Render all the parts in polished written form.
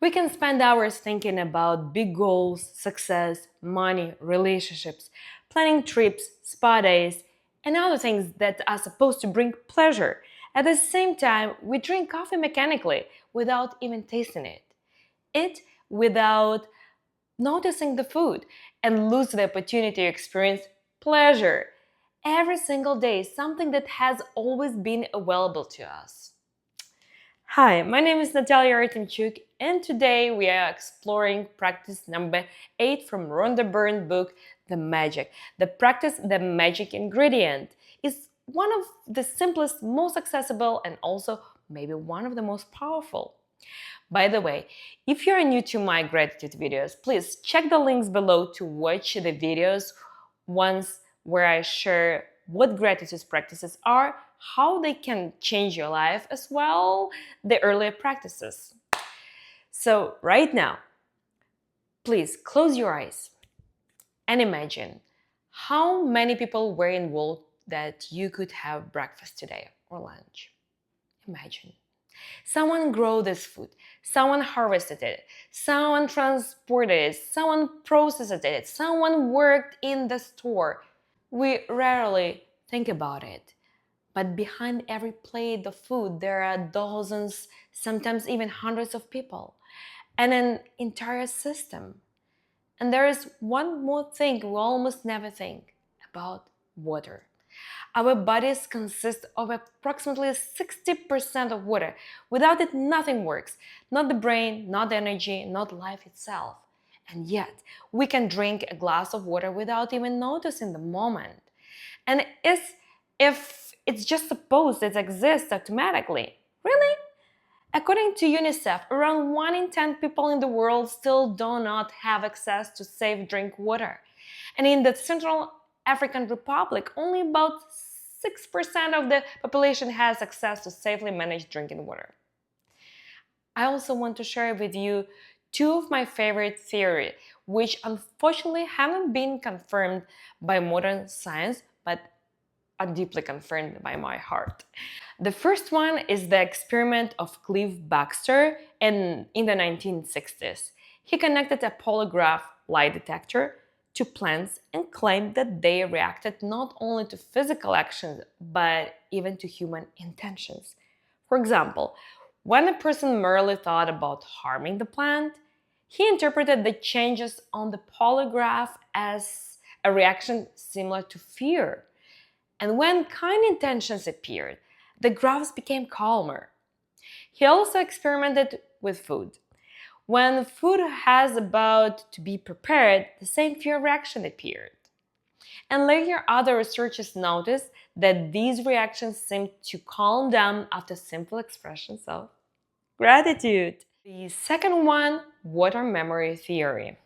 We can spend hours thinking about big goals, success, money, relationships, planning trips, spa days, and other things that are supposed to bring pleasure. At the same time, we drink coffee mechanically without even tasting it without noticing the food, and lose the opportunity to experience pleasure every single day, something that has always been available to us. Hi, my name is Natalia Artemchuk, and today we are exploring practice number 8 from Rhonda Byrne's book, The Magic. The practice, the magic ingredient, is one of the simplest, most accessible, and also maybe one of the most powerful. By the way, if you're new to my gratitude videos, please check the links below to watch the videos ones where I share what gratitude practices are, how they can change your life, as well the earlier practices. So right now, please close your eyes and imagine how many people were involved that you could have breakfast today or lunch. Imagine. Someone grew this food, someone harvested it, someone transported it, someone processed it, someone worked in the store. We rarely think about it, but behind every plate of food there are dozens, sometimes even hundreds of people, and an entire system. And there is one more thing we almost never think about: water. Our bodies consist of approximately 60% of water. Without it, nothing works. Not the brain, not the energy, not life itself. And yet, we can drink a glass of water without even noticing the moment. And as if it's just supposed it exists automatically. Really? According to UNICEF, around 1 in 10 people in the world still do not have access to safe drink water. And in the Central African Republic, only about 6% of the population has access to safely managed drinking water. I also want to share with you two of my favorite theories, which unfortunately haven't been confirmed by modern science, but are deeply confirmed by my heart. The first one is the experiment of Cliff Baxter in the 1960s. He connected a polygraph lie detector to plants and claimed that they reacted not only to physical actions but even to human intentions. For example, when a person merely thought about harming the plant, he interpreted the changes on the polygraph as a reaction similar to fear. And when kind intentions appeared, the graphs became calmer. He also experimented with food. When food has about to be prepared, the same fear reaction appeared. And later, other researchers noticed that these reactions seemed to calm down after simple expressions of gratitude. The second one, water memory theory.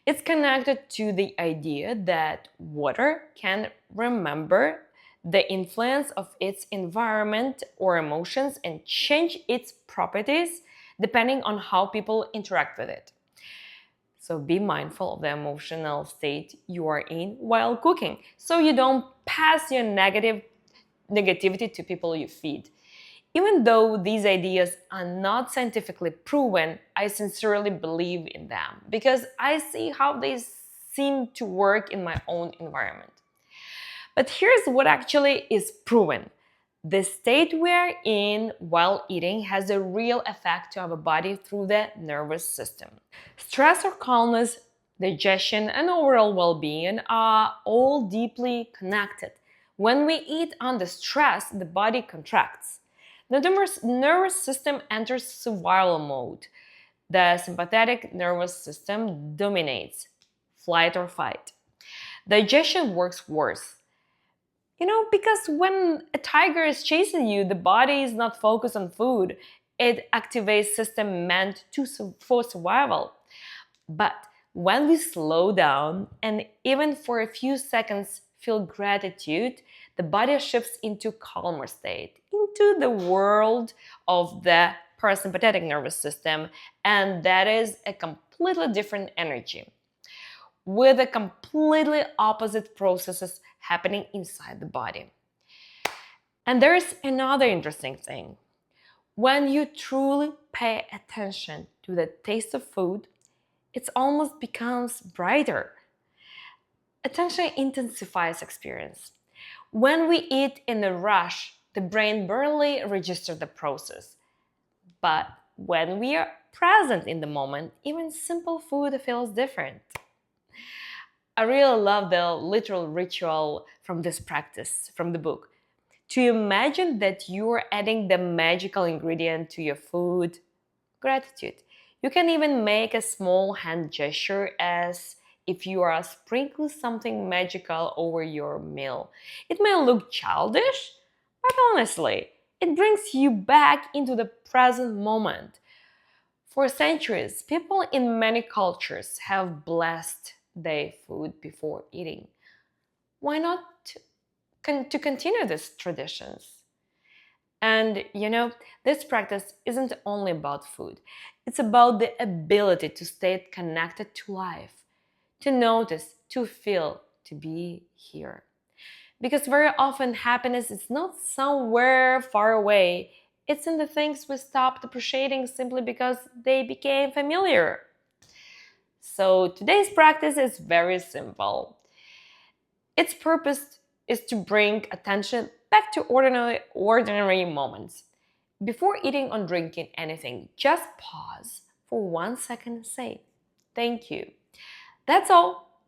It's connected to the idea that water can remember the influence of its environment or emotions and change its properties depending on how people interact with it. So be mindful of the emotional state you are in while cooking, so you don't pass your negativity to people you feed. Even though these ideas are not scientifically proven, I sincerely believe in them because I see how they seem to work in my own environment. But here's what actually is proven. The state we're in while eating has a real effect to our body through the nervous system. Stress or calmness, digestion, and overall well-being are all deeply connected. When we eat under stress, the body contracts. The nervous system enters survival mode. The sympathetic nervous system dominates, flight or fight. Digestion works worse. Because when a tiger is chasing you, the body is not focused on food. It activates system meant for survival. But when we slow down and even for a few seconds feel gratitude, the body shifts into calmer state, into the world of the parasympathetic nervous system, and that is a completely different energy with a completely opposite processes happening inside the body. And there's another interesting thing. When you truly pay attention to the taste of food, it almost becomes brighter. Attention intensifies experience. When we eat in a rush, the brain barely registers the process. But when we are present in the moment, even simple food feels different. I really love the literal ritual from this practice, from the book. To imagine that you're adding the magical ingredient to your food, gratitude. You can even make a small hand gesture as if you are sprinkling something magical over your meal. It may look childish, but honestly, it brings you back into the present moment. For centuries, people in many cultures have blessed their food before eating. Why not to continue these traditions? And this practice isn't only about food, it's about the ability to stay connected to life, to notice, to feel, to be here. Because very often happiness is not somewhere far away, it's in the things we stopped appreciating simply because they became familiar. So today's practice is very simple. Its purpose is to bring attention back to ordinary moments. Before eating or drinking anything, just pause for 1 second and say, "Thank you." That's all.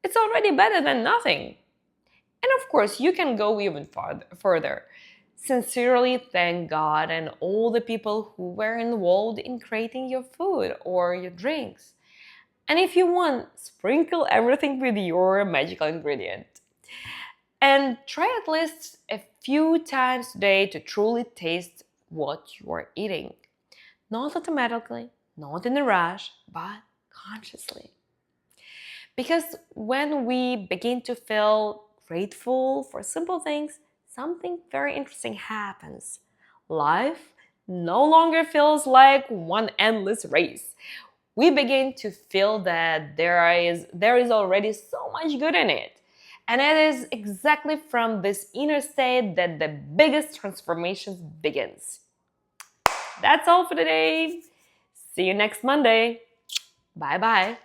It's already better than nothing. And of course, you can go even further. Sincerely thank God and all the people who were involved in creating your food or your drinks. And if you want, sprinkle everything with your magical ingredient. And try at least a few times today to truly taste what you are eating. Not automatically, not in a rush, but consciously. Because when we begin to feel grateful for simple things, something very interesting happens. Life no longer feels like one endless race. We begin to feel that there is already so much good in it. And it is exactly from this inner state that the biggest transformation begins. That's all for today. See you next Monday. Bye bye.